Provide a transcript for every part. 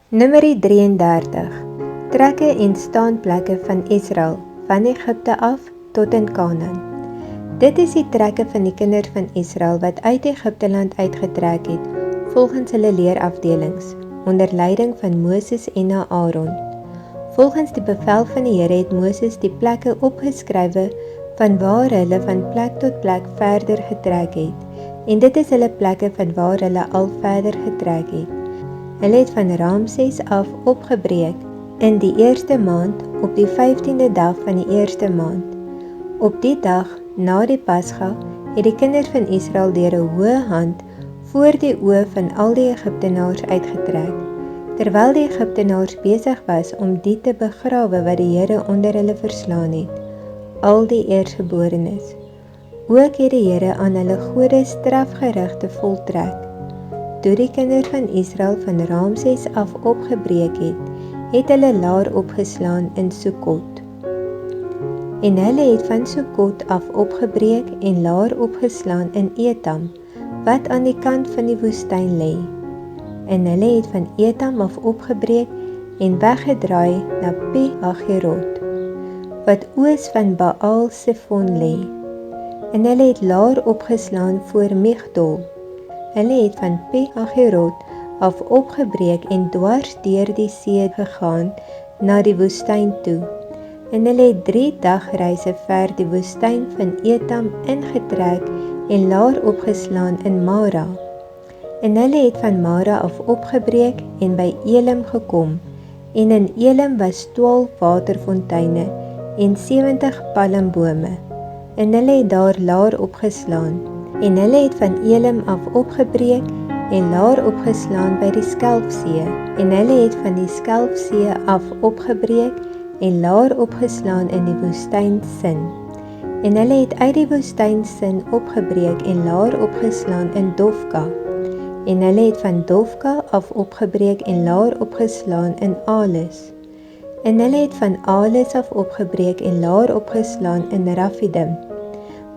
Numeri 33. Trekke en staanplekke van Israel, van Egypte af tot in Kanaan. Dit is die trekke van die kinders van Israel wat uit Egypteland uitgetrek het, volgens hulle leerafdelings, onder leiding van Moses en Aaron. Volgens die bevel van die Here het Moses die plekke opgeskrywe van waar hulle van plek tot plek verder getrek het, en dit is hulle plekke van waar hulle al verder getrek het. Hulle het van Ramses af opgebreek in die eerste maand op die 15de dag van die eerste maand. Op die dag, na die Pasga, het die kinders van Israel deur 'n hoë hand voor die oë van al die Egiptenaars uitgetrek, terwyl die Egiptenaars besig was om die te begrawe wat die Here onder hulle verslaan het, al die eersgeborenes. Ook het die Here aan hulle gode strafgerigte voltrek. Toe die kinders van Israel van Ramses af opgebreek het hulle laar opgeslaan in Sukkot. En hulle het van Sukkot af opgebreek en laar opgeslaan in Etam, wat aan die kant van die woestyn lê. En hulle het van Etam af opgebreek en weggedraai na Pi-Hahiroth, wat oos van Baal-Sefon lê. En hulle het laar opgeslaan voor Migdol. Hulle het van Pi-Hahiroth af opgebreek en dwars deur die see gegaan na die woestyn toe. En hulle het 3 dagreise ver die woestyn van Etam ingetrek en laar opgeslaan in Mara. En hulle het van Mara af opgebreek en by Elim gekom, en in Elim was 12 waterfonteine en 70 palmbome, en hulle het daar laar opgeslaan. En hulle het van Elim af opgebreek en laar opgeslaan by die Skelfsee, en hulle het van die Skelfsee af opgebreek en laar opgeslaan in die woestyn Sin. En hulle het uit die woestyn Sin opgebreek en laar opgeslaan in Dofka. En hulle het van Dofka af opgebreek en laar opgeslaan in Alis. En hulle het van Alis af opgebreek en laar opgeslaan in Rafidim.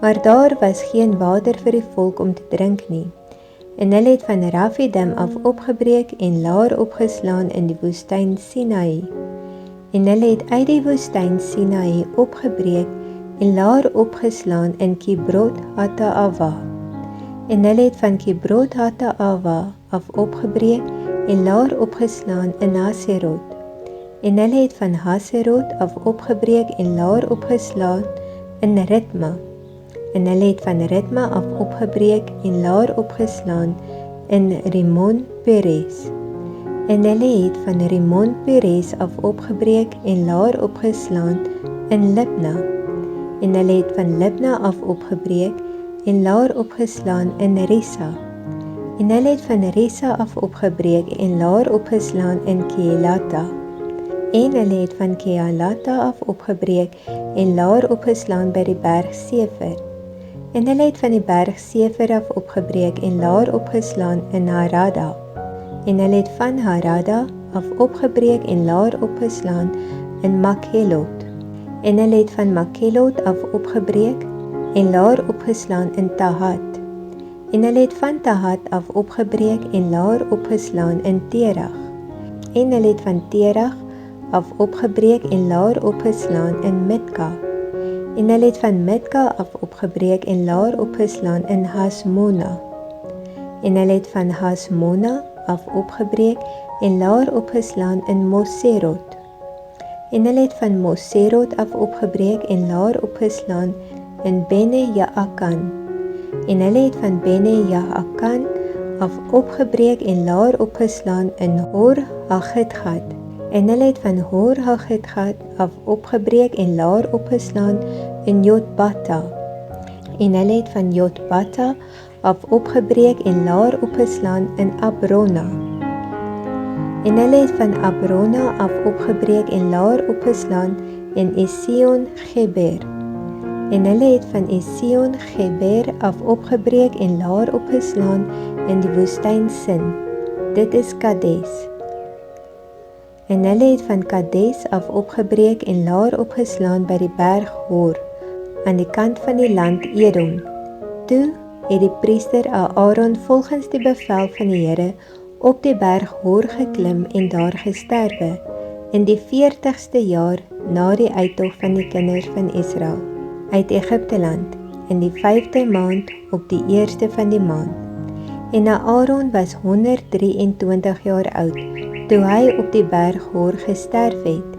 Maar daar was geen water vir die volk om te drink nie. En hulle het van Rafidim af opgebreek en laar opgeslaan in die woestyn Sinai. En hulle het uit die woestyn Sinai opgebreek en laar opgeslaan in Kibrot Hataava. En hulle het van Kibrot Hataava af opgebreek en laar opgeslaan in Haserot. En hulle het van Haserot af opgebreek en laar opgeslaan in Ritma. En hulle het van Ritma af opgebreek en laar opgeslaan in Rimon Peres. En hulle het van Rimon Peres af opgebreek en laar opgeslaan in Libna. En hulle het van Libna af opgebreek en laar opgeslaan in Risa. En hulle het van Risa af opgebreek en laar opgeslaan in Keelata. En hulle het van Keelata af opgebreek en laar opgeslaan by die berg Sefer. En hulle het van die berg Sefer af opgebreek en laar opgeslaan in Harada. En hulle het van Harada af opgebreek en laar opgeslaan in Makhelot. En hulle het van Makhelot af opgebreek en laar opgeslaan in Tahat. En hulle het van Tahat af opgebreek en laar opgeslaan in Terach. En hulle het van Terach af opgebreek en laar opgeslaan in Mitka. En hulle het van Mitka af opgebreek en laar opgeslaan in Hasmona. En hulle het van Hasmona af opgebreek en laar opgeslaan in Moserot. En hulle het van Moserot af opgebreek en laar opgeslaan in Bene Jaakan. En hulle het van Bene Jaakan af opgebreek en laar opgeslaan in Hor Hagidgat. En hulle het van Hor Hagidgat af opgebreek en laar opgeslaan in Jotbata. En hulle het van Jotbata af opgebreek en laar opgeslaan in Abrona. En hulle het van Abrona af opgebreek en laar opgeslaan in Esion Geber. En hulle het van Esion Geber af opgebreek en laar opgeslaan in die woestyn Sin. Dit is Kades. En hulle het van Kades af opgebreek en laar opgeslaan by die berg Hor, aan die kant van die land Edom. Toe het die priester Aaron volgens die bevel van die Here op die berg Hor geklim en daar gesterwe, in die 40ste jaar na die uittog van die kinders van Israel, uit Egipteland, in die 5de maand op die 1ste van die maand. En Aaron was 123 jaar oud, toe hy op die berg Hor gesterf het.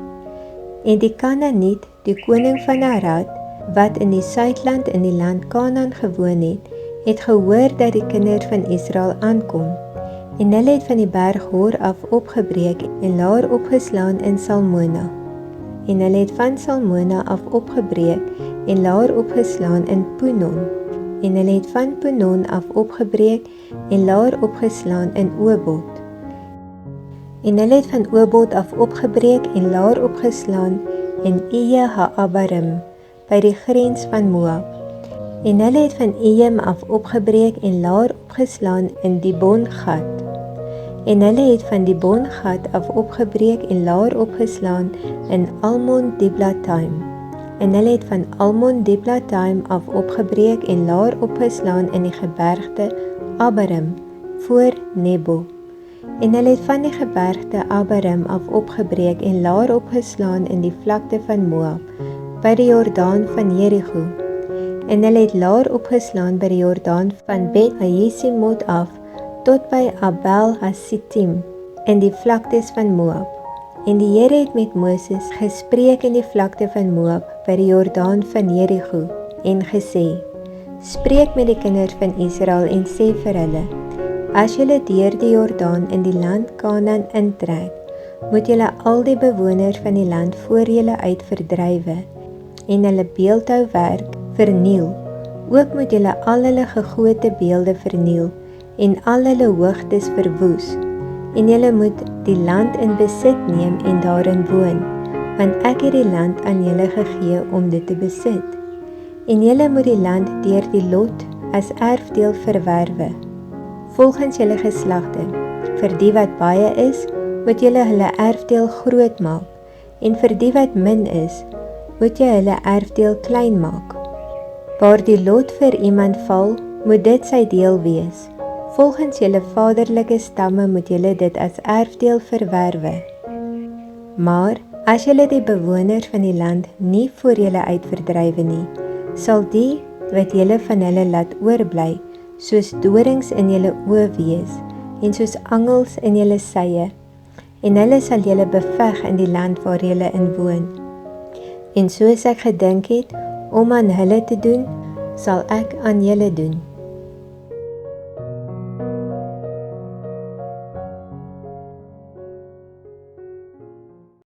En die Kanaaniet, die koning van Arad, wat in die Suidland in die land Kanaan gewoon het gehoor dat die kinders van Israel aankom. En hulle het van die berg Hor af opgebreek en laar opgeslaan in Salmona. En hulle het van Salmona af opgebreek en laar opgeslaan in Punon. En hulle het van Punon af opgebreek en laar opgeslaan in Obot. En hulle het van Obot af opgebreek en laar opgeslaan in Iye Haabarim, by die grens van Moab. En hulle het van Iyem af opgebreek en laar opgeslaan in Dibon-Gad. En hulle het van Dibon-Gad af opgebreek en laar opgeslaan in Almon-Diblathaim. En hulle het van Almon-Diblathaim af opgebreek en laar opgeslaan in die gebergte Abarim, voor Nebo. En hulle het van die gebergte Abarim af opgebreek en laar opgeslaan in die vlakte van Moab, by die Jordaan van Jericho. En hulle het laar opgeslaan by die Jordaan van Bet-Jesimot af, tot by Abel Hasittim, in die vlaktes van Moab. En die Here het met Moses gespreek in die vlakte van Moab, by die Jordaan van Jericho, en gesê, spreek met die kinders van Israel en sê vir hulle, as julle deur die Jordaan in die land Kanaan intrek, moet julle al die bewoners van die land voor julle uit verdrywe, en hulle beeldhouwerk verniel. Ook moet julle al hulle gegote beelde verniel, en al hulle hoogtes verwoes, en julle moet die land in besit neem en daarin woon, want ek het die land aan julle gegee om dit te besit. En julle moet die land deur die lot as erfdeel verwerwe, volgens julle geslagte. Vir die wat baie is, moet julle hulle erfdeel groot maak, en vir die wat min is, moet jy hulle erfdeel klein maak. Waar die lot vir iemand val, moet dit sy deel wees. Volgens julle vaderlike stamme moet julle dit as erfdeel verwerwe. Maar, as julle die bewoners van die land nie voor julle uitverdrywe nie, sal die wat julle van hulle laat oorbly, soos dorings in julle oë wees, en soos angels in julle sye, en hulle sal julle beveg in die land waar julle in woon. En soos ek gedink het, om aan hulle te doen, sal ek aan julle doen.